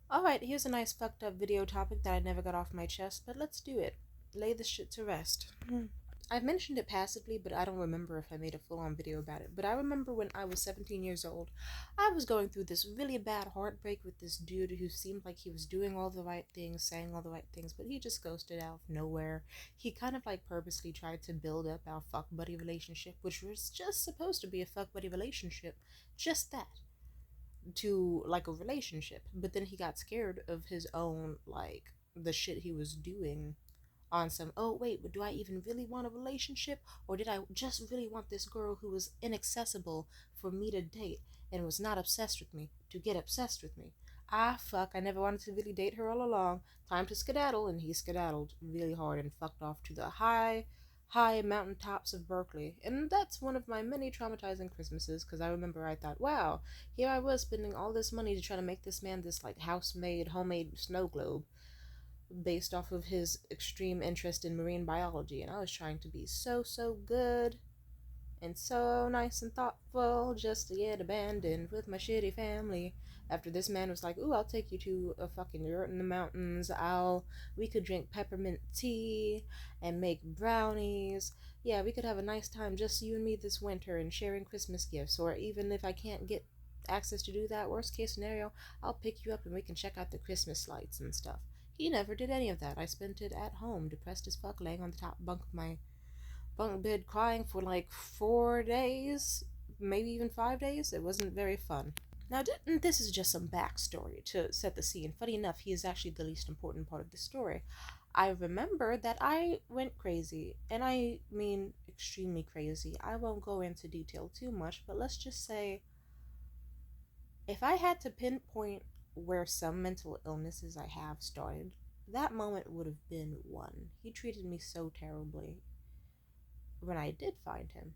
Alright, here's a nice fucked up video topic that I never got off my chest, but let's do it. Lay this shit to rest. I've mentioned it passively, but I don't remember if I made a full on video about it. But I remember when I was 17 years old, I was going through this really bad heartbreak with this dude who seemed like he was doing all the right things, saying all the right things, but he just ghosted out of nowhere. He kind of like purposely tried to build up our fuck buddy relationship, which was just supposed to be a fuck buddy relationship. Just that to like a relationship, but then he got scared of his own like the shit he was doing on some, oh wait, but do I even really want a relationship, or did I just really want this girl who was inaccessible for me to date and was not obsessed with me to get obsessed with me? Ah fuck, I never wanted to really date her all along. Time to skedaddle. And he skedaddled really hard and fucked off to the high mountaintops of Berkeley. And that's one of my many traumatizing Christmases, because I remember I thought, wow, here I was spending all this money to try to make this man this like house-made, homemade snow globe based off of his extreme interest in marine biology, and I was trying to be so good and so nice and thoughtful just to get abandoned with my shitty family. After this man was like, "Ooh, I'll take you to a fucking yurt in the mountains. We could drink peppermint tea and make brownies. Yeah, we could have a nice time, just you and me this winter, and sharing Christmas gifts. Or even if I can't get access to do that, worst case scenario, I'll pick you up and we can check out the Christmas lights and stuff." He never did any of that. I spent it at home, depressed as fuck, laying on the top bunk of my bunk bed crying for like 4 days, maybe even 5 days. It wasn't very fun. Now, this is just some backstory to set the scene. Funny enough, he is actually the least important part of the story. I remember that I went crazy, and I mean extremely crazy. I won't go into detail too much, but let's just say if I had to pinpoint where some mental illnesses I have started, that moment would have been one. He treated me so terribly when I did find him.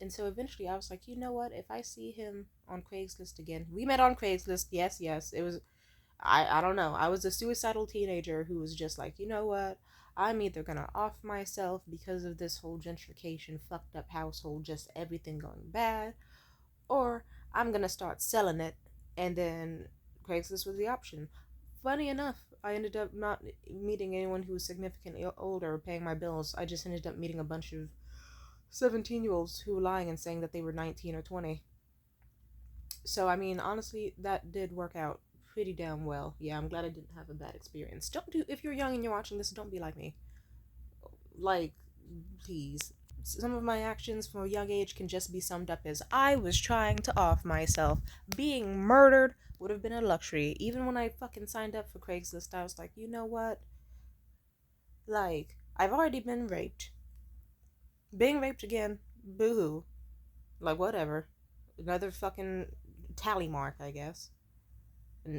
And so eventually I was like, you know what? If I see him on Craigslist again, we met on Craigslist. Yes, yes. It was, I don't know. I was a suicidal teenager who was just like, you know what? I'm either gonna off myself because of this whole gentrification, fucked up household, just everything going bad, or I'm gonna start selling it, and then Craigslist was the option. Funny enough, I ended up not meeting anyone who was significantly older paying my bills. I just ended up meeting a bunch of 17-year-olds who were lying and saying that they were 19 or 20. So, I mean, honestly, that did work out pretty damn well. Yeah, I'm glad I didn't have a bad experience. Don't do, if you're young and you're watching this, don't be like me. Like, please. Some of my actions from a young age can just be summed up as I was trying to off myself. Being murdered would have been a luxury. Even when I fucking signed up for Craigslist, I was like, you know what? Like, I've already been raped. Being raped again, boo hoo. Like, whatever. Another fucking tally mark, I guess.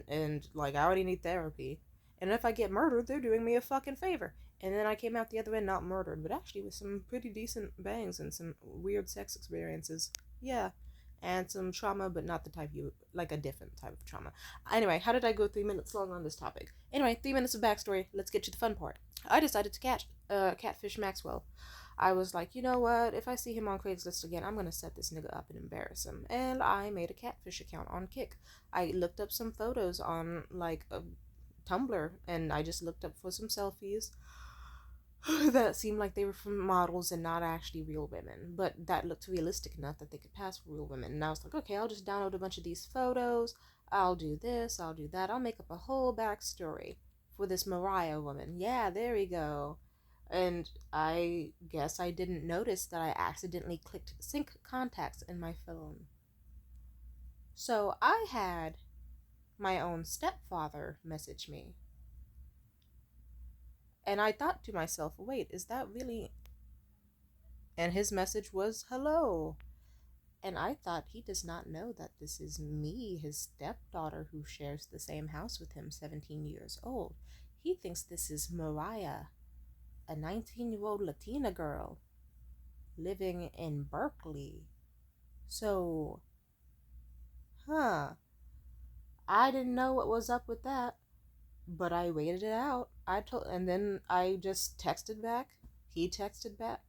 And like, I already need therapy. And if I get murdered, they're doing me a fucking favor. And then I came out the other end not murdered, but actually with some pretty decent bangs and some weird sex experiences. Yeah. And some trauma, but not the type you, like a different type of trauma. Anyway, how did I go 3 minutes long on this topic? Anyway, 3 minutes of backstory. Let's get to the fun part. I decided to catfish Maxwell. I was like, you know what? If I see him on Craigslist again, I'm gonna set this nigga up and embarrass him. And I made a catfish account on Kick. I looked up some photos on like a Tumblr, and I just looked up for some selfies that seemed like they were from models and not actually real women, but that looked realistic enough that they could pass for real women. And I was like, okay, I'll just download a bunch of these photos. I'll do this, I'll do that. I'll make up a whole backstory for this Mariah woman. Yeah, there we go. And I guess I didn't notice that I accidentally clicked sync contacts in my phone. So I had my own stepfather message me. And I thought to myself, wait, is that really. And his message was hello. And I thought he does not know that this is me, his stepdaughter, who shares the same house with him, 17 years old. He thinks this is Mariah, a 19-year-old Latina girl living in Berkeley. So, huh. I didn't know what was up with that, but I waited it out. And then I just texted back. He texted back.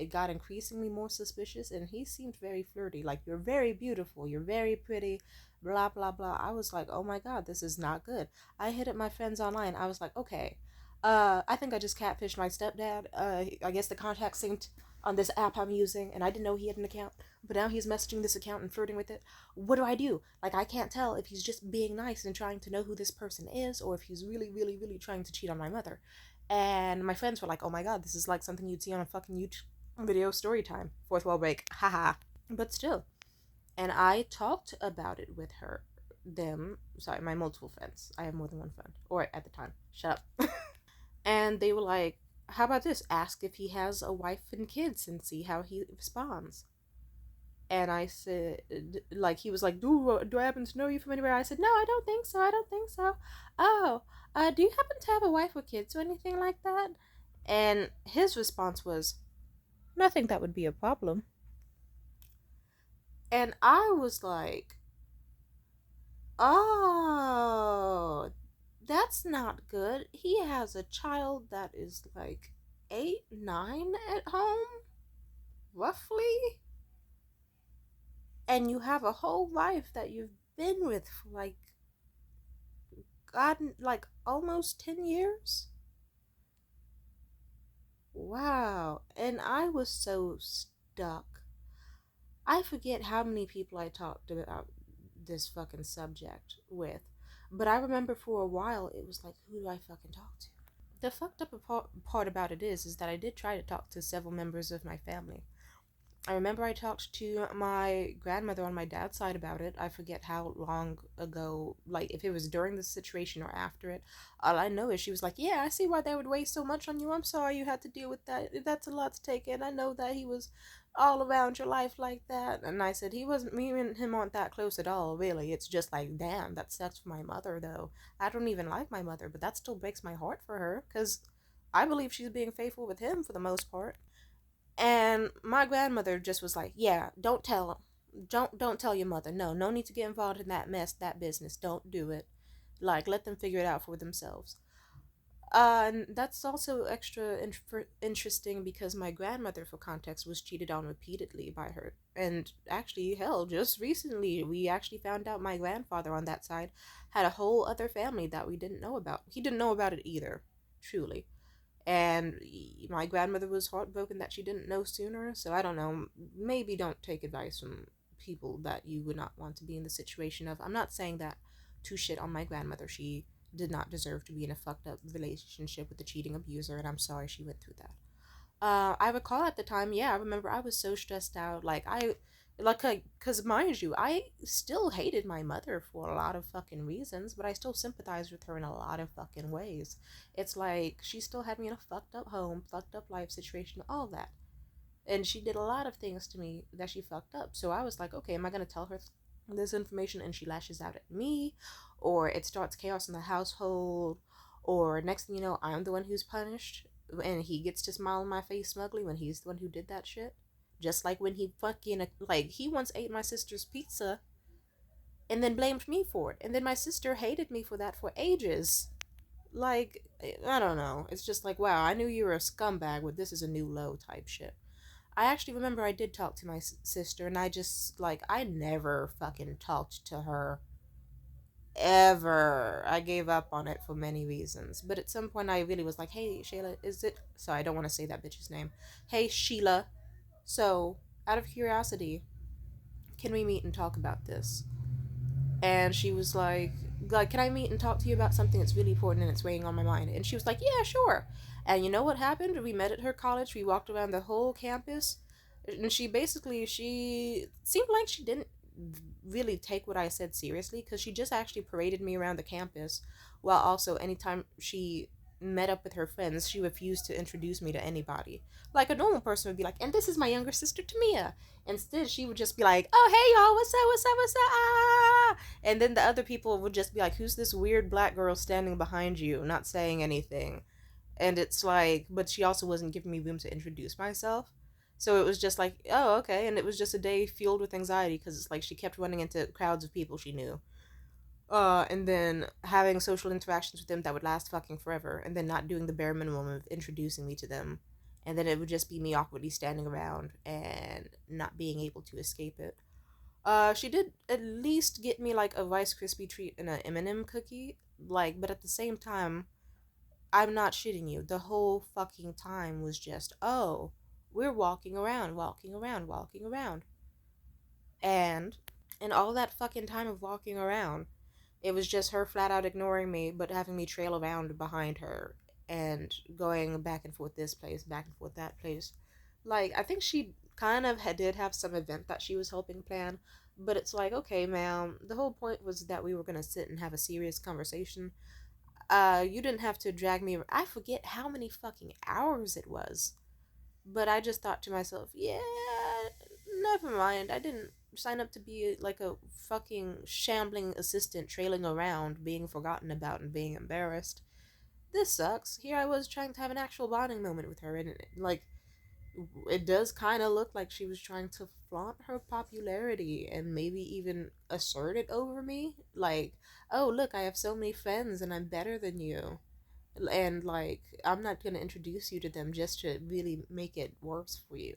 it got increasingly more suspicious, and he seemed very flirty. Like, you're very beautiful, you're very pretty, blah, blah, blah. I was like, oh my God, this is not good. I hit up my friends online. I was like, okay, I think I just catfished my stepdad. I guess the contact synced on this app I'm using, and I didn't know he had an account, but now he's messaging this account and flirting with it. What do I do? Like, I can't tell if he's just being nice and trying to know who this person is, or if he's really, really, really trying to cheat on my mother. And my friends were like, oh my God, this is like something you'd see on a fucking YouTube video story time. Fourth wall break. Haha. But still. And I talked about it with my multiple friends. I have more than one friend. Or at the time. Shut up. And they were like, how about this? Ask if he has a wife and kids and see how he responds. And I said, like, he was like, do I happen to know you from anywhere? I said, no, I don't think so. I don't think so. Oh, do you happen to have a wife or kids or anything like that? And his response was, nothing that would be a problem. And I was like, oh, that's not good. He has a child that is like 8, 9 at home, roughly. And you have a whole life that you've been with for like, God, like almost 10 years. Wow. And I was so stuck. I forget how many people I talked about this fucking subject with, but I remember for a while it was like, who do I fucking talk to? The fucked up part about it is that I did try to talk to several members of my family. I remember I talked to my grandmother on my dad's side about it. I forget how long ago, like if it was during the situation or after it. All I know is she was like, yeah, I see why they would weigh so much on you. I'm sorry you had to deal with that. That's a lot to take in. I know that he was all around your life like that. And I said, he wasn't, me and him aren't that close at all, really. It's just like, damn, that sucks for my mother, though. I don't even like my mother, but that still breaks my heart for her, because I believe she's being faithful with him for the most part. And my grandmother just was like, yeah, don't tell your mother. No need to get involved in that mess, that business. Don't do it. Like, let them figure it out for themselves. And that's also extra interesting because my grandmother, for context, was cheated on repeatedly by her. And actually, hell, just recently, we actually found out my grandfather on that side had a whole other family that we didn't know about. He didn't know about it either, truly. And my grandmother was heartbroken that she didn't know sooner. So I don't know. Maybe don't take advice from people that you would not want to be in the situation of. I'm not saying that to shit on my grandmother. She did not deserve to be in a fucked up relationship with a cheating abuser, and I'm sorry she went through that. I recall at the time, yeah, I remember I was so stressed out. Because mind you, I still hated my mother for a lot of fucking reasons, but I still sympathized with her in a lot of fucking ways. It's like she still had me in a fucked up home, fucked up life situation, all that. And she did a lot of things to me that she fucked up. So I was like, okay, am I going to tell her this information and she lashes out at me? Or it starts chaos in the household? Or next thing you know, I'm the one who's punished? And he gets to smile in my face smugly when he's the one who did that shit? Just like when he fucking, like, he once ate my sister's pizza and then blamed me for it. And then my sister hated me for that for ages. Like, I don't know. It's just like, wow, I knew you were a scumbag, but this is a new low type shit. I actually remember I did talk to my sister, and I just, like, I never fucking talked to her ever. I gave up on it for many reasons. But at some point, I really was like, hey, Shayla, is it? So I don't want to say that bitch's name. Hey, Sheila. So, out of curiosity, can we meet and talk about this? And she was like, can I meet and talk to you about something that's really important and it's weighing on my mind? And she was like, yeah, sure. And you know what happened? We met at her college. We walked around the whole campus. And she seemed like she didn't really take what I said seriously, because she just actually paraded me around the campus, while also anytime she met up with her friends, she refused to introduce me to anybody. Like a normal person would be like, and this is my younger sister Tamia. Instead, she would just be like, oh, hey y'all, what's up, what's up, what's up, ah! And then the other people would just be like, who's this weird black girl standing behind you, not saying anything? And it's like, but she also wasn't giving me room to introduce myself. So it was just like, oh, okay. And it was just a day fueled with anxiety, because it's like she kept running into crowds of people she knew. And then having social interactions with them that would last fucking forever, and then not doing the bare minimum of introducing me to them. and then it would just be me awkwardly standing around and not being able to escape it. She did at least get me like a Rice Krispie treat and a M&M cookie, like, but at the same time, I'm not shitting you. The whole fucking time was just, oh, we're walking around, walking around, walking around. And in all that fucking time of walking around, it was just her flat out ignoring me, but having me trail around behind her and going back and forth this place, back and forth that place. Like, I think she kind of did have some event that she was helping plan, but it's like, okay, ma'am, the whole point was that we were gonna sit and have a serious conversation. You didn't have to drag me. I forget how many fucking hours it was, but I just thought to myself, yeah, never mind. I didn't sign up to be like a fucking shambling assistant trailing around, being forgotten about and being embarrassed. This sucks. Here I was trying to have an actual bonding moment with her, and like, it does kind of look like she was trying to flaunt her popularity and maybe even assert it over me. Like, oh, look, I have so many friends and I'm better than you. And, like, I'm not going to introduce you to them just to really make it worse for you.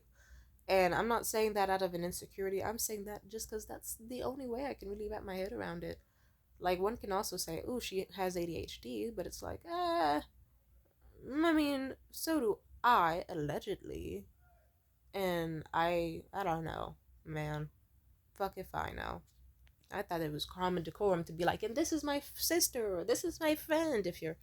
And I'm not saying that out of an insecurity. I'm saying that just because that's the only way I can really wrap my head around it. Like, one can also say, oh, she has ADHD, but it's like, I mean, so do I, allegedly. And I don't know, man. Fuck if I know. I thought it was common decorum to be like, and this is my sister, or this is my friend, if you're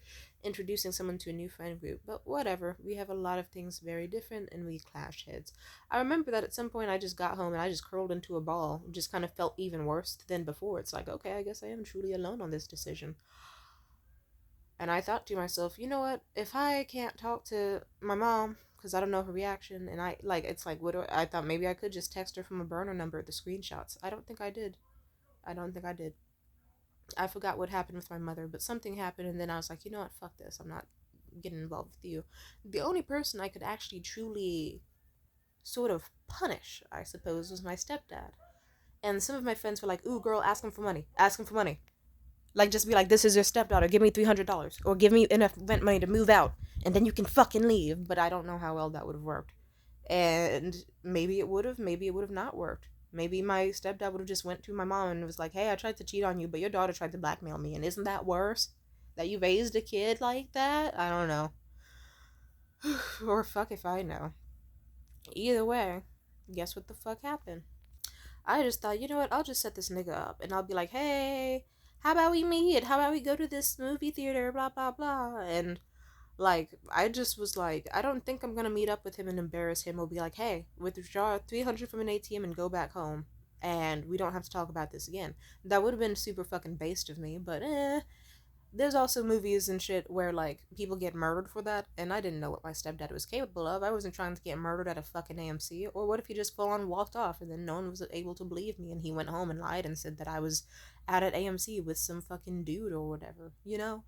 introducing someone to a new friend group. But whatever, we have a lot of things very different, and we clash heads. I remember that at some point I just got home and I just curled into a ball, just kind of felt even worse than before. It's like, okay, I guess I am truly alone on this decision. And I thought to myself, you know what? If I can't talk to my mom because I don't know her reaction, and I like, it's like, what do I thought maybe I could just text her from a burner number, the screenshots. I don't think I did. I don't think I did. I forgot what happened with my mother, but something happened, and then I was like, you know what? Fuck this. I'm not getting involved with you. The only person I could actually truly sort of punish, I suppose, was my stepdad. And some of my friends were like, ooh, girl, ask him for money. Ask him for money. Like, just be like, this is your stepdaughter. Give me $300. Or give me enough rent money to move out. And then you can fucking leave. But I don't know how well that would have worked. And maybe it would have. Maybe it would have not worked. Maybe my stepdad would have just went to my mom and was like, hey, I tried to cheat on you, but your daughter tried to blackmail me. And isn't that worse? That you raised a kid like that? I don't know. Or fuck if I know. Either way, guess what the fuck happened? I just thought, you know what, I'll just set this nigga up and I'll be like, hey, how about we meet? How about we go to this movie theater? Blah, blah, blah. And, like, I just was like, I don't think I'm gonna meet up with him and embarrass him or be like, hey, withdraw 300 from an ATM and go back home. And we don't have to talk about this again. That would have been super fucking based of me, but there's also movies and shit where like people get murdered for that, and I didn't know what my stepdad was capable of. I wasn't trying to get murdered at a fucking AMC. Or what if he just full on walked off and then no one was able to believe me and he went home and lied and said that I was out at AMC with some fucking dude or whatever, you know?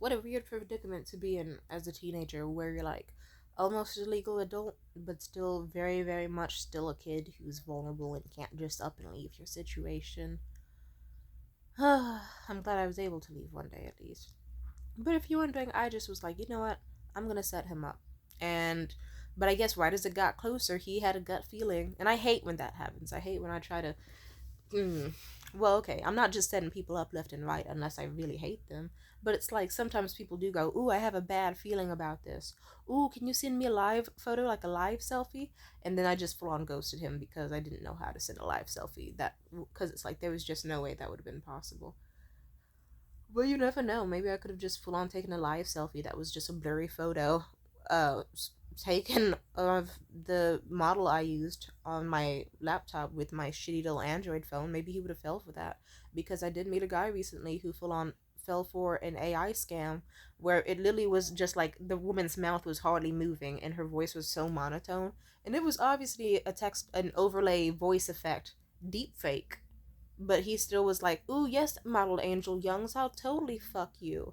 What a weird predicament to be in as a teenager where you're like almost a legal adult but still very, very much still a kid who's vulnerable and can't just up and leave your situation. I'm glad I was able to leave one day at least. But if you're wondering, I just was like, you know what? I'm gonna set him up. And but I guess right as it got closer, he had a gut feeling, and I hate when that happens. I hate when I try to. Mm, well, okay, I'm not just setting people up left and right unless I really hate them. But it's like sometimes people do go, ooh, I have a bad feeling about this. Ooh, can you send me a live photo, like a live selfie? And then I just full on ghosted him because I didn't know how to send a live selfie. That because it's like there was just no way that would have been possible. Well, you never know. Maybe I could have just full on taken a live selfie that was just a blurry photo, uh, taken of the model I used on my laptop with my shitty little Android phone. Maybe he would have fell for that because I did meet a guy recently who full on fell for an AI scam where it literally was just like the woman's mouth was hardly moving and her voice was so monotone, and it was obviously an overlay voice effect, deep fake, but he still was like, ooh, yes, model Angel Youngs, I'll totally fuck you.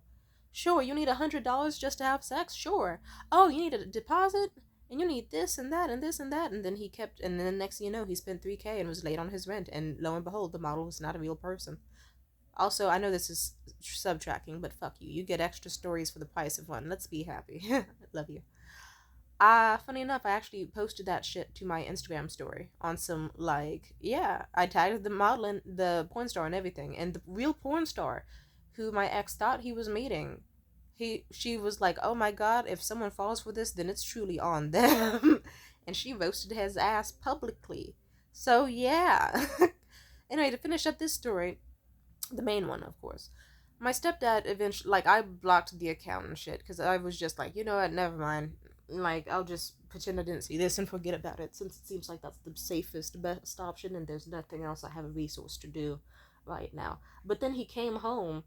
Sure, you need $100 just to have sex? Sure. Oh, you need a deposit? And you need this and that and this and that. And then he kept, and then the next thing you know, he spent 3K and was late on his rent. And lo and behold, the model was not a real person. Also, I know this is subtracking, but fuck you. You get extra stories for the price of one. Let's be happy. Love you. Funny enough, I actually posted that shit to my Instagram story on some, like, yeah, I tagged the model and the porn star and everything, and the real porn star, who my ex thought he was meeting, she was like, oh my god, if someone falls for this, then it's truly on them, and she roasted his ass publicly. So yeah. Anyway, to finish up this story, the main one, of course. My stepdad eventually, like, I blocked the account and shit because I was just like, you know what, never mind. Like, I'll just pretend I didn't see this and forget about it since it seems like that's the safest, best option, and there's nothing else I have a resource to do right now. But then he came home,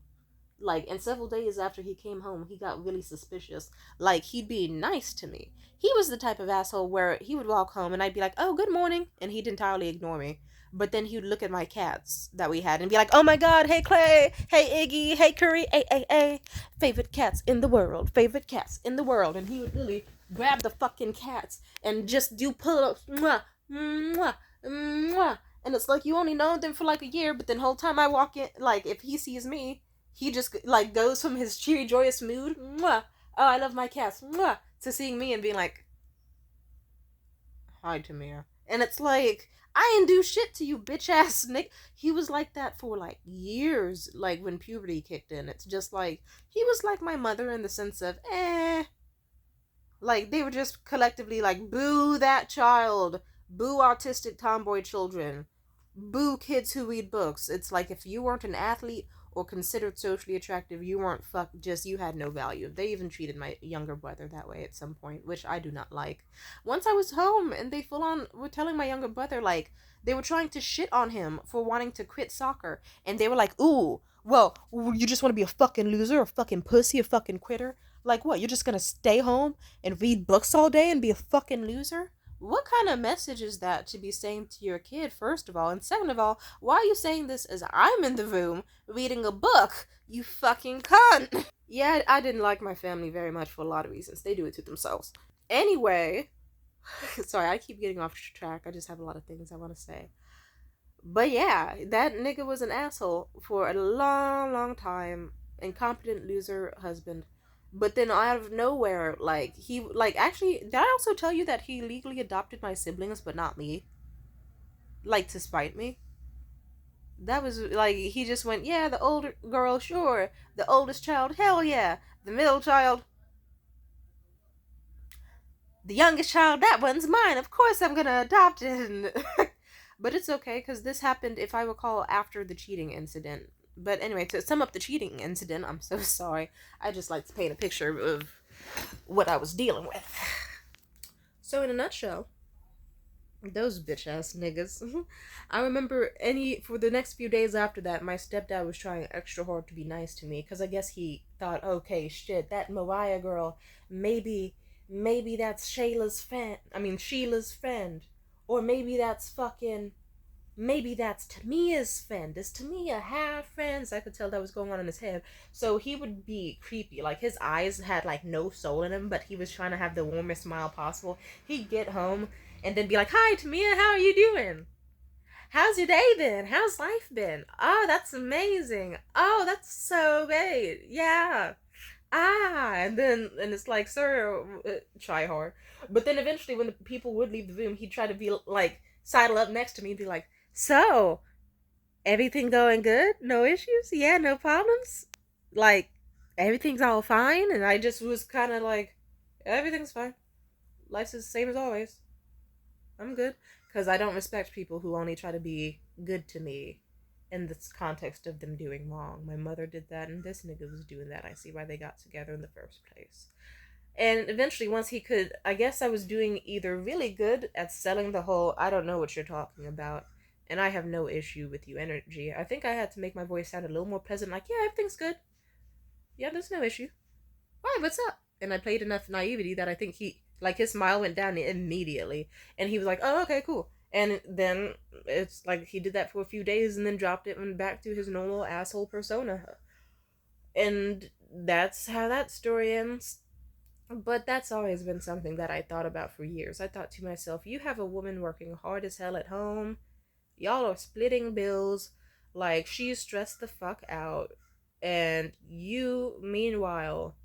like, and several days after he came home, he got really suspicious. Like, he'd be nice to me. He was the type of asshole where he would walk home and I'd be like, oh, good morning, and he'd entirely ignore me. But then he would look at my cats that we had and be like, oh my god, hey Clay, hey Iggy, hey Curry, hey, favorite cats in the world, favorite cats in the world. And he would really grab the fucking cats and just do pull-ups, mwah, mwah, mwah. And it's like, you only know them for like a year, but then the whole time I walk in, like, if he sees me, he just, like, goes from his cheery, joyous mood, mwah, oh, I love my cats, mwah, to seeing me and being like, hi, Tamir. And it's like, I didn't do shit to you, bitch ass Nick. He was like that for like years, like when puberty kicked in. It's just like, he was like my mother in the sense of, like, they were just collectively like, boo that child, boo autistic tomboy children, boo kids who read books. It's like, if you weren't an athlete or considered socially attractive, you weren't just, you had no value. They even treated my younger brother that way at some point, which I do not like. Once I was home and they full on were telling my younger brother, like, they were trying to shit on him for wanting to quit soccer, and they were like, ooh, well, you just want to be a fucking loser, a fucking pussy, a fucking quitter? Like, what, you're just gonna stay home and read books all day and be a fucking loser? What kind of message is that to be saying to your kid, first of all? And second of all, why are you saying this as I'm in the room reading a book, you fucking cunt? Yeah, I didn't like my family very much for a lot of reasons. They do it to themselves. Anyway, sorry, I keep getting off track. I just have a lot of things I want to say. But yeah, that nigga was an asshole for a long, long time. Incompetent loser husband. But then out of nowhere, like, he, like, actually, did I also tell you that he legally adopted my siblings, but not me? Like, to spite me? That was, like, he just went, yeah, the older girl, sure. The oldest child, hell yeah. The middle child, the youngest child, that one's mine. Of course I'm gonna adopt it. But it's okay, because this happened, if I recall, after the cheating incident. But anyway, to sum up the cheating incident, I'm so sorry. I just like to paint a picture of what I was dealing with. So, in a nutshell, those bitch ass niggas. I remember for the next few days after that, my stepdad was trying extra hard to be nice to me, because I guess he thought, okay, shit, that Mariah girl, maybe that's Sheila's friend. Or maybe that's Tamia's friend. Does Tamia have friends? I could tell that was going on in his head. So he would be creepy. Like, his eyes had, like, no soul in them, but he was trying to have the warmest smile possible. He'd get home and then be like, hi, Tamia, how are you doing? How's your day been? How's life been? Oh, that's amazing. Oh, that's so great. Yeah. And it's like, sir, try hard. But then eventually, when the people would leave the room, he'd try to be like, sidle up next to me and be like, so, everything going good? No issues? Yeah, no problems? Like, everything's all fine? And I just was kind of like, everything's fine. Life's the same as always. I'm good. Because I don't respect people who only try to be good to me in this context of them doing wrong. My mother did that, and this nigga was doing that. I see why they got together in the first place. And eventually, once he could, I guess I was doing either really good at selling the whole, I don't know what you're talking about, and I have no issue with you energy. I think I had to make my voice sound a little more pleasant, like, yeah, everything's good. Yeah, there's no issue. Why, what's up? And I played enough naivety that I think his smile went down immediately. And he was like, oh, okay, cool. And then it's like he did that for a few days and then dropped it and went back to his normal asshole persona. And that's how that story ends. But that's always been something that I thought about for years. I thought to myself, you have a woman working hard as hell at home. Y'all are splitting bills. Like, she's stressed the fuck out. And you, meanwhile,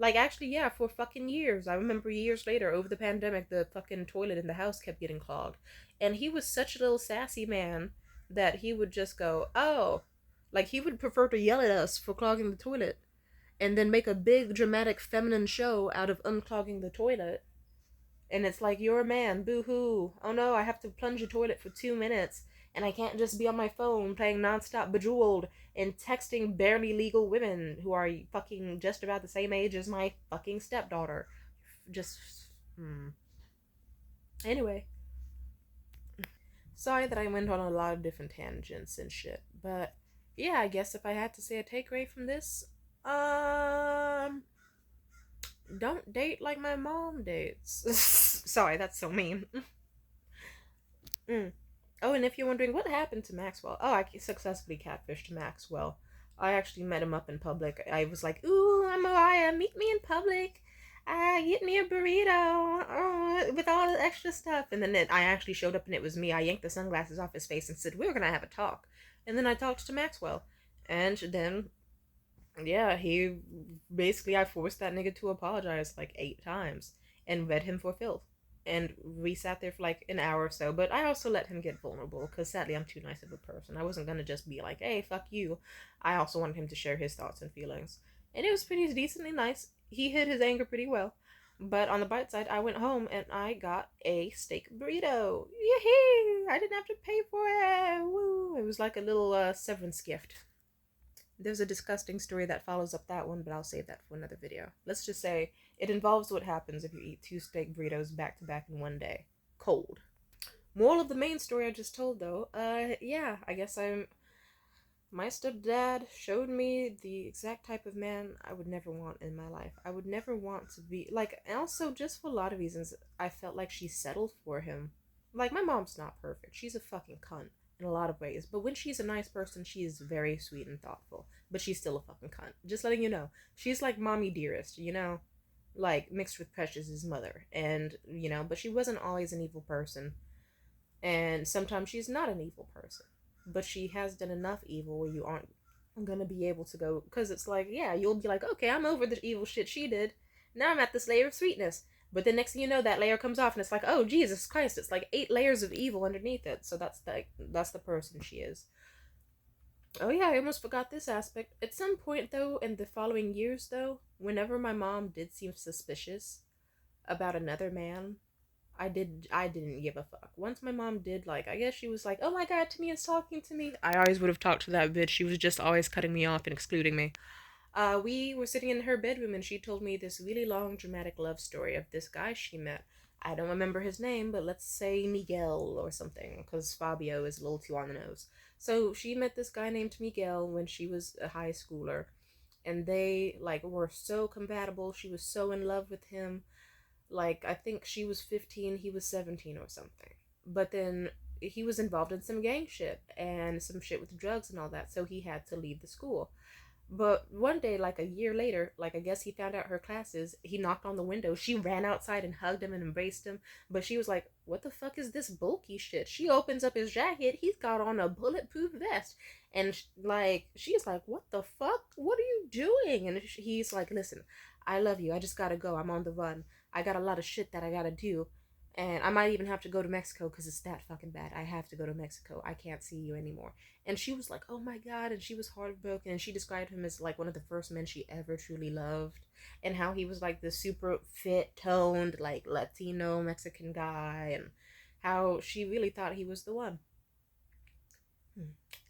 Like, actually, yeah, for fucking years. I remember years later, over the pandemic, the fucking toilet in the house kept getting clogged. And he was such a little sassy man that he would just go, oh. Like, he would prefer to yell at us for clogging the toilet and then make a big, dramatic, feminine show out of unclogging the toilet. And it's like, you're a man, boo hoo. Oh no, I have to plunge a toilet for 2 minutes. And I can't just be on my phone playing nonstop Bejeweled and texting barely legal women who are fucking just about the same age as my fucking stepdaughter. Just. Hmm. Anyway, sorry that I went on a lot of different tangents and shit. But yeah, I guess if I had to say a takeaway from this, um, don't date like my mom dates. Sorry, that's so mean. Mm. Oh, and if you're wondering what happened to Maxwell, oh, I successfully catfished Maxwell. I actually met him up in public. I was like, "Ooh, I'm Mariah. Meet me in public. Get me a burrito with all the extra stuff." And then I actually showed up, and it was me. I yanked the sunglasses off his face and said, "We're gonna have a talk." And then I talked to Maxwell, and then yeah, he basically I forced that nigga to apologize like 8 times and read him for filth. And we sat there for like an hour or so, but I also let him get vulnerable because sadly I'm too nice of a person. I wasn't gonna just be like, hey, fuck you. I also wanted him to share his thoughts and feelings. And it was pretty decently nice. He hid his anger pretty well. But on the bright side, I went home and I got a steak burrito. Yee! I didn't have to pay for it. Woo! It was like a little severance gift. There's a disgusting story that follows up that one, but I'll save that for another video. Let's just say it involves what happens if you eat 2 steak burritos back to back in one day. Cold. Moral of the main story I just told, though, yeah, I guess my stepdad showed me the exact type of man I would never want in my life. I would never want to be, like, and also just for a lot of reasons, I felt like she settled for him. Like, my mom's not perfect. She's a fucking cunt in a lot of ways. But when she's a nice person, she is very sweet and thoughtful. But she's still a fucking cunt. Just letting you know. She's like mommy dearest, you know? Like, mixed with Precious's mother. And, you know, but she wasn't always an evil person. And sometimes she's not an evil person. But she has done enough evil where you aren't gonna be able to go. Because it's like, yeah, you'll be like, okay, I'm over the evil shit she did. Now I'm at this layer of sweetness. But the next thing you know, that layer comes off, and it's like, oh Jesus Christ! It's like 8 layers of evil underneath it. So that's the person she is. Oh yeah, I almost forgot this aspect. At some point though, in the following years though, whenever my mom did seem suspicious about another man, I didn't give a fuck. Once my mom did, like, I guess she was like, oh my god, Tamia's talking to me. I always would have talked to that bitch. She was just always cutting me off and excluding me. We were sitting in her bedroom and she told me this really long dramatic love story of this guy she met. I don't remember his name, but let's say Miguel or something, because Fabio is a little too on the nose. So she met this guy named Miguel when she was a high schooler, and they like were so compatible. She was so in love with him. Like, I think she was 15, he was 17 or something. But then he was involved in some gang shit and some shit with drugs and all that, so he had to leave the school. But one day, like a year later, like I guess he found out her classes, he knocked on the window. She ran outside and hugged him and embraced him. But she was like, what the fuck is this bulky shit? She opens up his jacket. He's got on a bulletproof vest. And like, she's like, what the fuck? What are you doing? And he's like, listen, I love you. I just gotta go. I'm on the run. I got a lot of shit that I gotta do. And I might even have to go to Mexico because it's that fucking bad. I have to go to Mexico. I can't see you anymore. And she was like, oh my god. And she was heartbroken. And she described him as like one of the first men she ever truly loved. And how he was like the super fit, toned, like Latino Mexican guy. And how she really thought he was the one.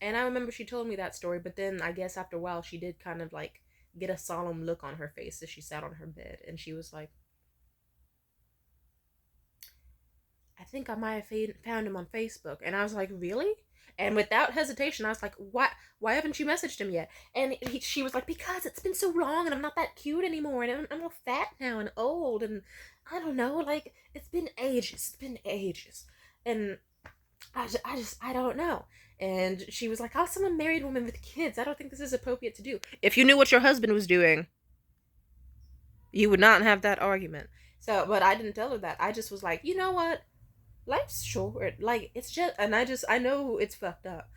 And I remember she told me that story. But then I guess after a while she did kind of like get a solemn look on her face as she sat on her bed. And she was like, I think I might have found him on Facebook. And I was like, really? And without hesitation, I was like, why haven't you messaged him yet? And she was like, because it's been so long and I'm not that cute anymore. And I'm all fat now and old. And I don't know, like, it's been ages. It's been ages. And I don't know. And she was like, I'm a married woman with kids. I don't think this is appropriate to do. If you knew what your husband was doing, you would not have that argument. So, but I didn't tell her that. I just was like, you know what? Life's short. Like, it's just, and I know it's fucked up.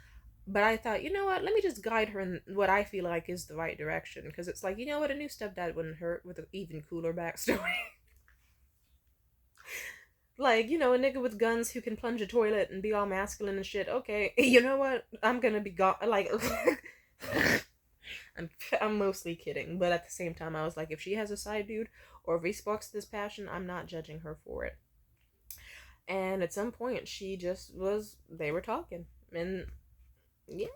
But I thought, you know what, let me just guide her in what I feel like is the right direction. Because it's like, you know what, a new stepdad wouldn't hurt with an even cooler backstory. Like, you know, a nigga with guns who can plunge a toilet and be all masculine and shit. Okay, you know what? I'm gonna be like, I'm I'm mostly kidding, but at the same time, I was like, if she has a side dude or if he sparks this passion, I'm not judging her for it. And at some point, she just was. They were talking, and yeah.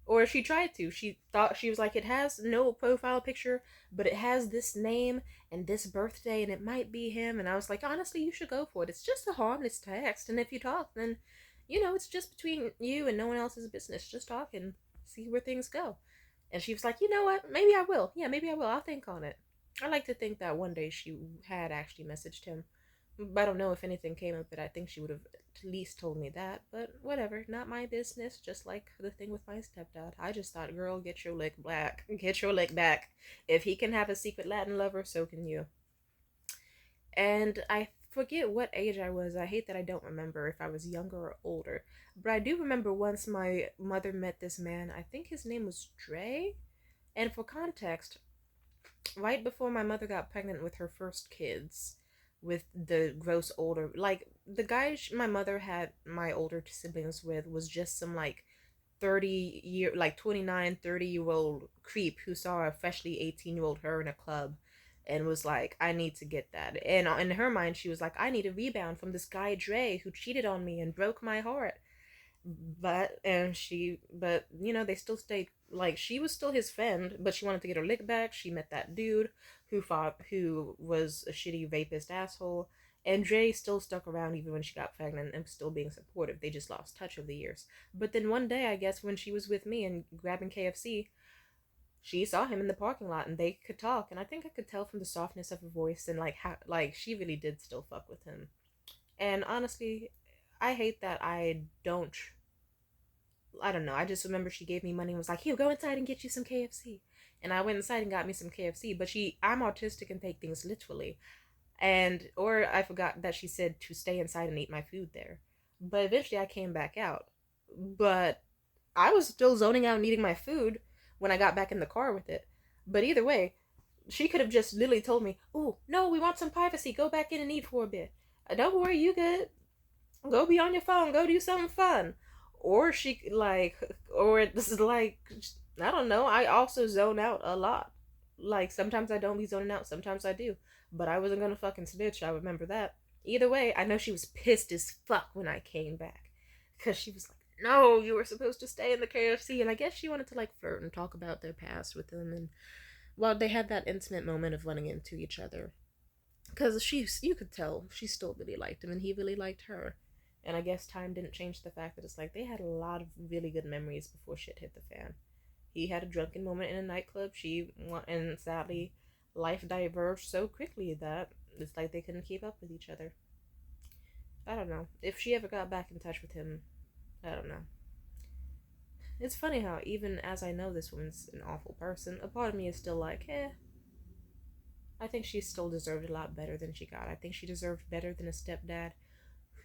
Or she tried to. She thought she was like, it has no profile picture, but it has this name and this birthday, and it might be him. And I was like, honestly, you should go for it. It's just a harmless text, and if you talk, then, you know, it's just between you and no one else's business. Just talk and see where things go. And she was like, you know what? Maybe I will. Yeah, maybe I will. I'll think on it. I like to think that one day she had actually messaged him. I don't know if anything came of it. I think she would have at least told me that, but whatever, not my business. Just like the thing with my stepdad. I just thought, girl, get your lick back. Get your lick back. If he can have a secret Latin lover, so can you. And I forget what age I was. I hate that I don't remember if I was younger or older. But I do remember once my mother met this man. I think his name was Dre. And for context, right before my mother got pregnant with her first kids, with the gross older, like the guy my mother had my older siblings with was just some like 30 year, like 29, 30-year old creep who saw a freshly 18-year-old her in a club and was like, I need to get that. And in her mind, she was like, I need a rebound from this guy Dre who cheated on me and broke my heart. But you know, they still stayed, like, she was still his friend, but she wanted to get her lick back. She met that dude who was a shitty rapist asshole, and Dre still stuck around even when she got pregnant and was still being supportive. They just lost touch over the years. But then one day, I guess, when she was with me and grabbing KFC, she saw him in the parking lot and they could talk, and I think I could tell from the softness of her voice and like how, like, she really did still fuck with him. And honestly, I hate that I don't know. I just remember she gave me money and was like, "Here, go inside and get you some KFC." And I went inside and got me some KFC. But I'm autistic and take things literally. Or I forgot that she said to stay inside and eat my food there. But eventually I came back out. But I was still zoning out and eating my food when I got back in the car with it. But either way, she could have just literally told me, "Oh, no, we want some privacy. Go back in and eat for a bit. Don't worry, you good. Go be on your phone. Go do something fun." Or she like, or this is like, I don't know. I also zone out a lot. Like sometimes I don't be zoning out, sometimes I do. But I wasn't gonna fucking snitch. I remember that. Either way, I know she was pissed as fuck when I came back, because she was like, "No, you were supposed to stay in the KFC." And I guess she wanted to like flirt and talk about their past with him. And well, they had that intimate moment of running into each other, because you could tell she still really liked him and he really liked her. And I guess time didn't change the fact that it's like they had a lot of really good memories before shit hit the fan. He had a drunken moment in a nightclub. And sadly, life diverged so quickly that it's like they couldn't keep up with each other. I don't know. If she ever got back in touch with him, I don't know. It's funny how even as I know this woman's an awful person, a part of me is still like, I think she still deserved a lot better than she got. I think she deserved better than a stepdad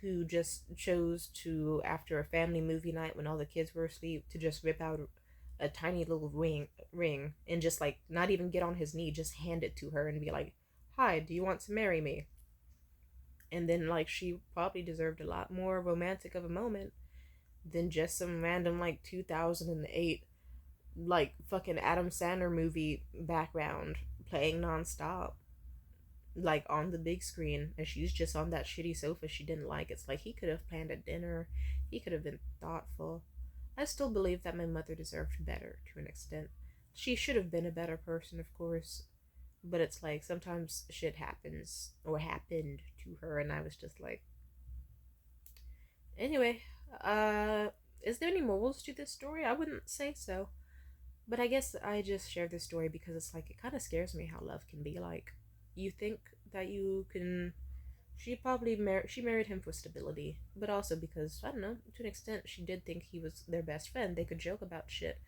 who just chose to, after a family movie night when all the kids were asleep, to just rip out a tiny little ring and just like not even get on his knee, just hand it to her and be like, "Hi, do you want to marry me?" And then like she probably deserved a lot more romantic of a moment than just some random like 2008 like fucking Adam Sandler movie background playing nonstop, like on the big screen, and she's just on that shitty sofa she didn't like. It's like he could have planned a dinner, he could have been thoughtful. I still believe that my mother deserved better to an extent. She should have been a better person, of course, but it's like sometimes shit happens or happened to her, and I was just like, anyway, uh, is there any morals to this story? I wouldn't say so. But I guess I just share this story because it's like it kind of scares me how love can be like. You think that you can. She married him for stability, but also because I don't know, to an extent she did think he was their best friend. They could joke about shit.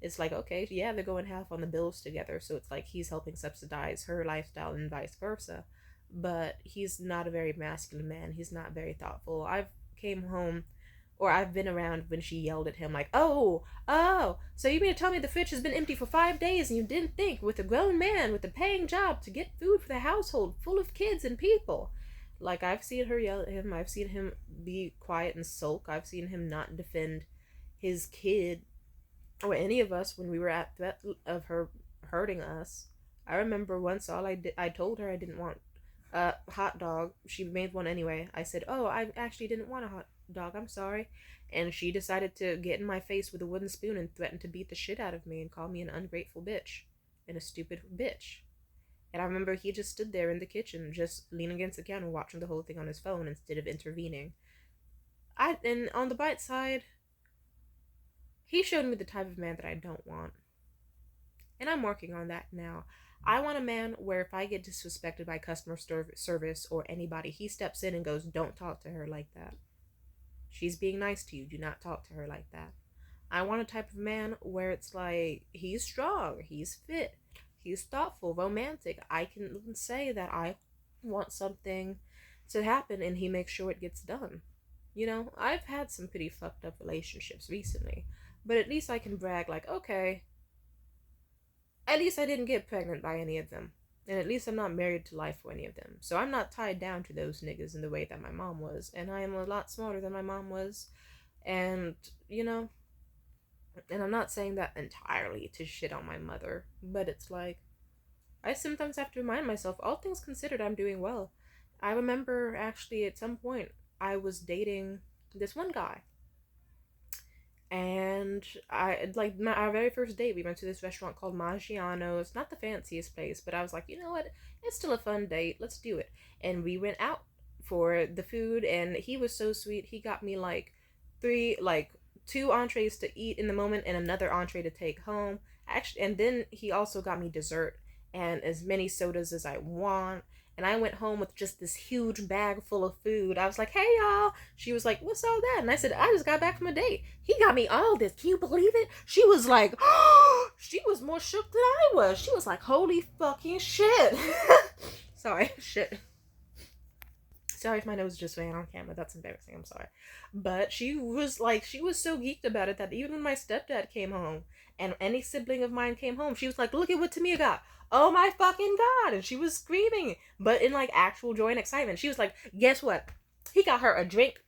It's like, okay, yeah, they're going half on the bills together, so it's like he's helping subsidize her lifestyle and vice versa. But he's not a very masculine man. He's not very thoughtful. I've came home Or I've been around when she yelled at him like, oh, so you mean to tell me the fridge has been empty for 5 days and you didn't think with a grown man with a paying job to get food for the household full of kids and people? Like, I've seen her yell at him. I've seen him be quiet and sulk. I've seen him not defend his kid or any of us when we were at threat of her hurting us. I remember once I told her I didn't want a hot dog. She made one anyway. I said, "Oh, I actually didn't want a hot dog. I'm sorry." And she decided to get in my face with a wooden spoon and threaten to beat the shit out of me and call me an ungrateful bitch and a stupid bitch. And I remember he just stood there in the kitchen, just leaning against the counter, watching the whole thing on his phone instead of intervening. And on the bright side, he showed me the type of man that I don't want. And I'm working on that now. I want a man where if I get disrespected by customer service or anybody, he steps in and goes, "Don't talk to her like that. She's being nice to you. Do not talk to her like that." I want a type of man where it's like, he's strong, he's fit, he's thoughtful, romantic. I can say that I want something to happen and he makes sure it gets done. You know, I've had some pretty fucked up relationships recently, but at least I can brag like, okay, at least I didn't get pregnant by any of them. And at least I'm not married to life for any of them. So I'm not tied down to those niggas in the way that my mom was. And I am a lot smarter than my mom was. And, you know, and I'm not saying that entirely to shit on my mother. But it's like, I sometimes have to remind myself, all things considered, I'm doing well. I remember actually at some point I was dating this one guy. And our very first date, we went to this restaurant called Maggiano's. It's not the fanciest place, but I was like, you know what? It's still a fun date. Let's do it. And we went out for the food, and he was so sweet. He got me two entrees to eat in the moment and another entree to take home. Actually, and then he also got me dessert and as many sodas as I want. And I went home with just this huge bag full of food. I was like, "Hey, y'all." She was like, "What's all that?" And I said, "I just got back from a date. He got me all this. Can you believe it?" She was like, she was more shook than I was. She was like, "Holy fucking shit." Sorry, shit. Sorry if my nose just ran on camera. That's embarrassing. I'm sorry. But she was so geeked about it that even when my stepdad came home and any sibling of mine came home, she was like, "Look at what Tamia got. Oh my fucking god." And she was screaming, but in like actual joy and excitement. She was like, "Guess what? He got her a drink.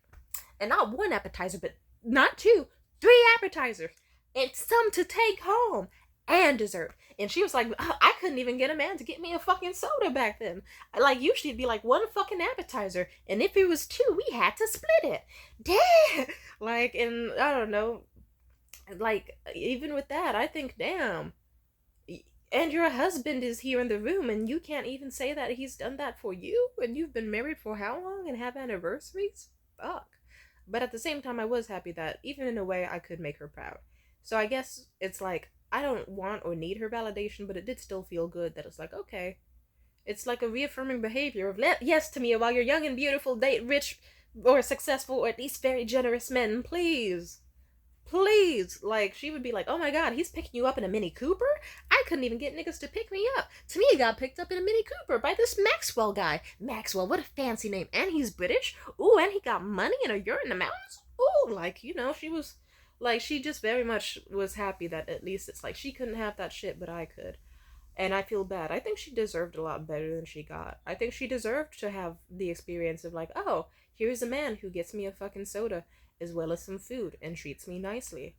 And not one appetizer, but not two, 3 appetizers. And some to take home. And dessert." And she was like, "I couldn't even get a man to get me a fucking soda back then. Like, usually it'd be like one fucking appetizer. And if it was two, we had to split it." Damn. Like, and I don't know. Like, even with that, I think, damn. And your husband is here in the room, and you can't even say that he's done that for you? And you've been married for how long and have anniversaries? Fuck. But at the same time, I was happy that, even in a way, I could make her proud. So I guess it's like, I don't want or need her validation, but it did still feel good that it's like, okay. It's like a reaffirming behavior of, yes to me while you're young and beautiful, date rich or successful or at least very generous men, please. Please. Like, she would be like, "Oh my god, he's picking you up in a Mini Cooper? I couldn't even get niggas to pick me up. To me, he got picked up in a Mini Cooper by this Maxwell guy. Maxwell, what a fancy name. And he's British. Ooh, and he got money and a yurt in the mountains." Ooh, like, you know, she was, like, she just very much was happy that at least it's like she couldn't have that shit, but I could. And I feel bad. I think she deserved a lot better than she got. I think she deserved to have the experience of like, oh, here's a man who gets me a fucking soda as well as some food and treats me nicely.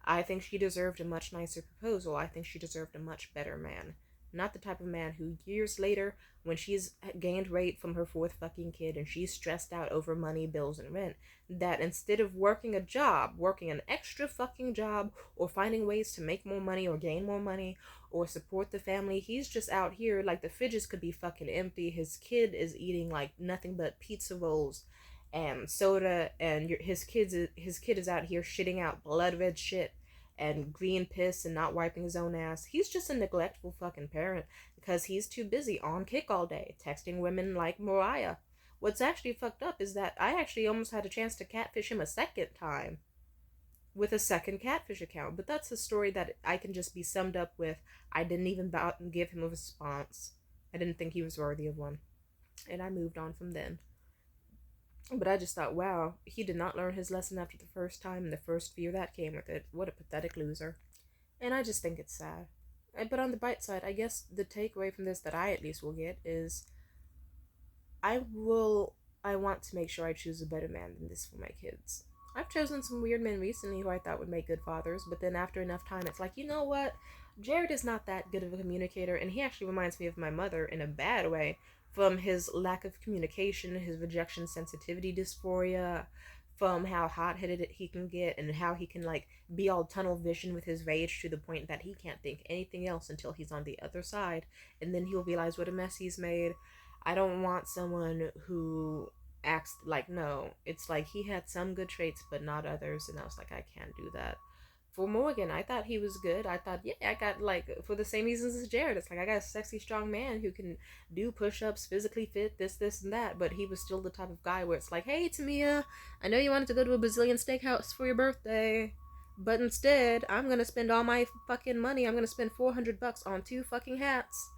I think she deserved a much nicer proposal. I think she deserved a much better man. Not the type of man who years later, when she's gained weight from her 4th fucking kid and she's stressed out over money, bills, and rent, that instead of working an extra fucking job, or finding ways to make more money or gain more money or support the family, he's just out here like the fridges could be fucking empty. His kid is eating like nothing but pizza rolls and soda, and his kid is out here shitting out blood red shit and green piss and not wiping his own ass. He's just a neglectful fucking parent because he's too busy on kick all day, texting women like Mariah. What's actually fucked up is that I actually almost had a chance to catfish him a second time with a second catfish account, but that's a story that I can just be summed up with, I didn't even give him a response. I didn't think he was worthy of one. And I moved on from then. But I just thought, wow, he did not learn his lesson after the first time and the first fear that came with it. What a pathetic loser. And I just think it's sad. But on the bright side, I guess the takeaway from this that I at least will get is I will I want to make sure I choose a better man than this for my kids. I've chosen some weird men recently who I thought would make good fathers, but then after enough time it's like, you know what? Jared is not that good of a communicator, and he actually reminds me of my mother in a bad way, from his lack of communication, his rejection sensitivity dysphoria, from how hot-headed he can get, and how he can like be all tunnel vision with his rage to the point that he can't think anything else until he's on the other side, and then he'll realize what a mess he's made. I don't want someone who acts like, no. It's like he had some good traits but not others, and I was like, I can't do that. For Morgan, I thought he was good. I thought, yeah, I got like for the same reasons as Jared. It's like I got a sexy, strong man who can do push-ups, physically fit, this, and that. But he was still the type of guy where it's like, hey, Tamia, I know you wanted to go to a Brazilian steakhouse for your birthday, but instead, I'm gonna spend all my fucking money. I'm gonna spend $400 on two fucking hats,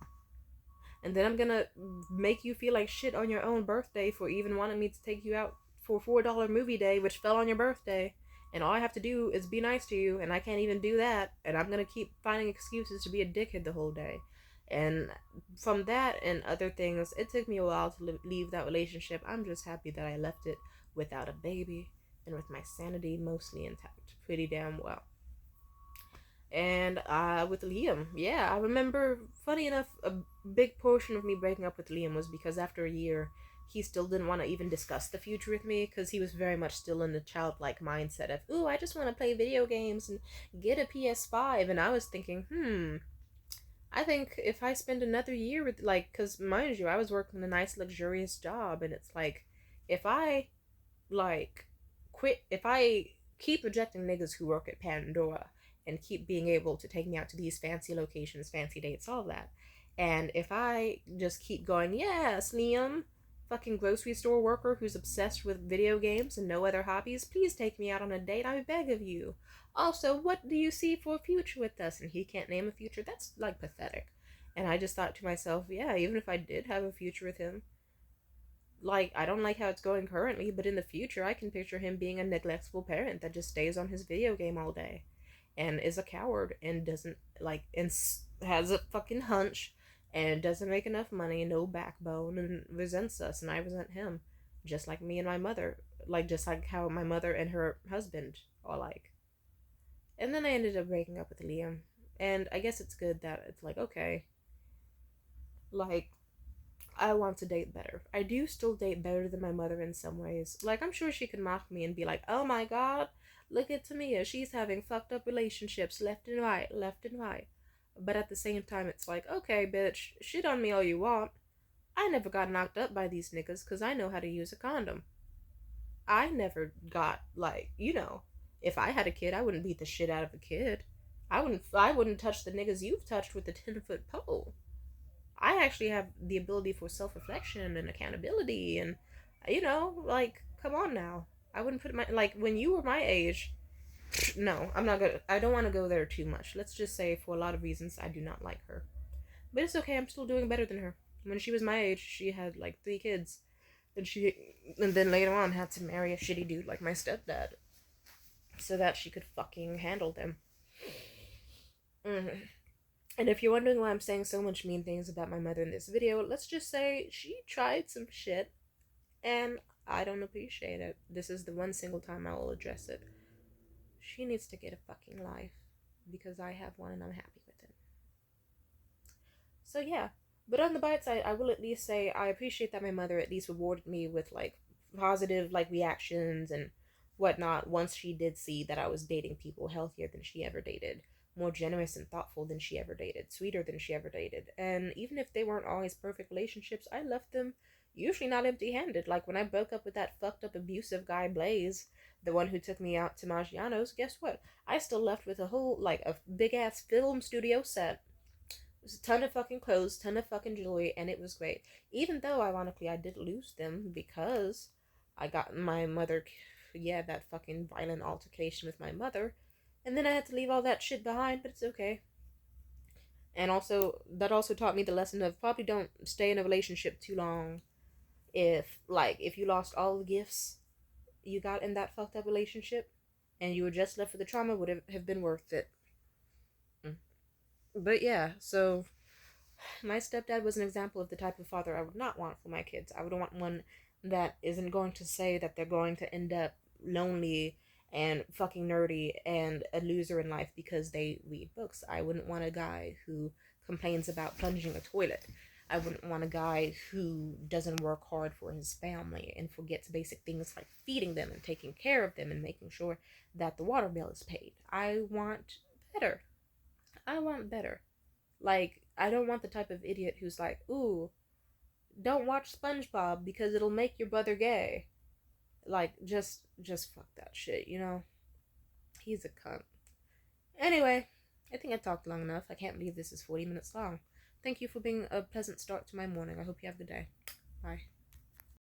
and then I'm gonna make you feel like shit on your own birthday for even wanting me to take you out for $4 movie day, which fell on your birthday. And all I have to do is be nice to you, and I can't even do that. And I'm gonna keep finding excuses to be a dickhead the whole day. And from that and other things, it took me a while to leave that relationship. I'm just happy that I left it without a baby and with my sanity mostly intact. Pretty damn well. And with Liam, yeah, I remember, funny enough, a big portion of me breaking up with Liam was because after a year he still didn't want to even discuss the future with me, because he was very much still in the childlike mindset of, ooh, I just want to play video games and get a PS5. And I was thinking, I think if I spend another year with, like, because mind you, I was working a nice luxurious job, and it's like, if I like if I keep rejecting niggas who work at Pandora and keep being able to take me out to these fancy locations, fancy dates, all that, and if I just keep going, yes, Liam, fucking grocery store worker who's obsessed with video games and no other hobbies, please take me out on a date, I beg of you. Also, what do you see for a future with us? And he can't name a future. That's like pathetic. And I just thought to myself, yeah, even if I did have a future with him, like, I don't like how it's going currently, but in the future I can picture him being a neglectful parent that just stays on his video game all day and is a coward and doesn't like and has a fucking hunch and doesn't make enough money, no backbone, and resents us, and I resent him, just like me and my mother, like just like how my mother and her husband are like. And then I ended up breaking up with Liam, and I guess it's good that it's like, okay, like, I want to date better. I do still date better than my mother in some ways. Like, I'm sure she could mock me and be like, oh my god, look at Tamia. She's having fucked up relationships left and right, left and right. But at the same time, it's like, okay, bitch, shit on me all you want. I never got knocked up by these niggas because I know how to use a condom. I never got, like, if I had a kid, I wouldn't beat the shit out of a kid. I wouldn't touch the niggas you've touched with a 10-foot pole. I actually have the ability for self reflection and accountability, and like, come on now. I wouldn't put my like when you were my age. No, I'm not gonna. I don't want to go there too much. Let's just say, for a lot of reasons, I do not like her. But it's okay. I'm still doing better than her. When she was my age, she had like 3 kids, and then later on had to marry a shitty dude like my stepdad, so that she could fucking handle them. Mm-hmm. And if you're wondering why I'm saying so much mean things about my mother in this video, let's just say she tried some shit, and I don't appreciate it. This is the one single time I will address it. She needs to get a fucking life, because I have one and I'm happy with it. So yeah, but on the bright side, I will at least say I appreciate that my mother at least rewarded me with like positive like reactions and whatnot once she did see that I was dating people healthier than she ever dated, more generous and thoughtful than she ever dated, sweeter than she ever dated. And even if they weren't always perfect relationships, I left them usually not empty handed. Like when I broke up with that fucked up abusive guy Blaze, the one who took me out to Maggiano's, guess what? I still left with a whole, like, a big ass film studio set. It was a ton of fucking clothes, ton of fucking jewelry, and it was great. Even though, ironically, I did lose them because I got my mother, yeah, that fucking violent altercation with my mother, and then I had to leave all that shit behind, but it's okay. And also, that also taught me the lesson of probably don't stay in a relationship too long if you lost all the gifts you got in that fucked up relationship and you were just left with the trauma, would have been worth it. But yeah, so my stepdad was an example of the type of father I would not want for my kids. I would want one that isn't going to say that they're going to end up lonely and fucking nerdy and a loser in life because they read books. I wouldn't want a guy who complains about plunging a toilet. I wouldn't want a guy who doesn't work hard for his family and forgets basic things like feeding them and taking care of them and making sure that the water bill is paid. I want better. I want better. Like, I don't want the type of idiot who's like, ooh, don't watch SpongeBob because it'll make your brother gay. Like, just fuck that shit, you know? He's a cunt. Anyway, I think I talked long enough. I can't believe this is 40 minutes long. Thank you for being a pleasant start to my morning. I hope you have a good day. Bye.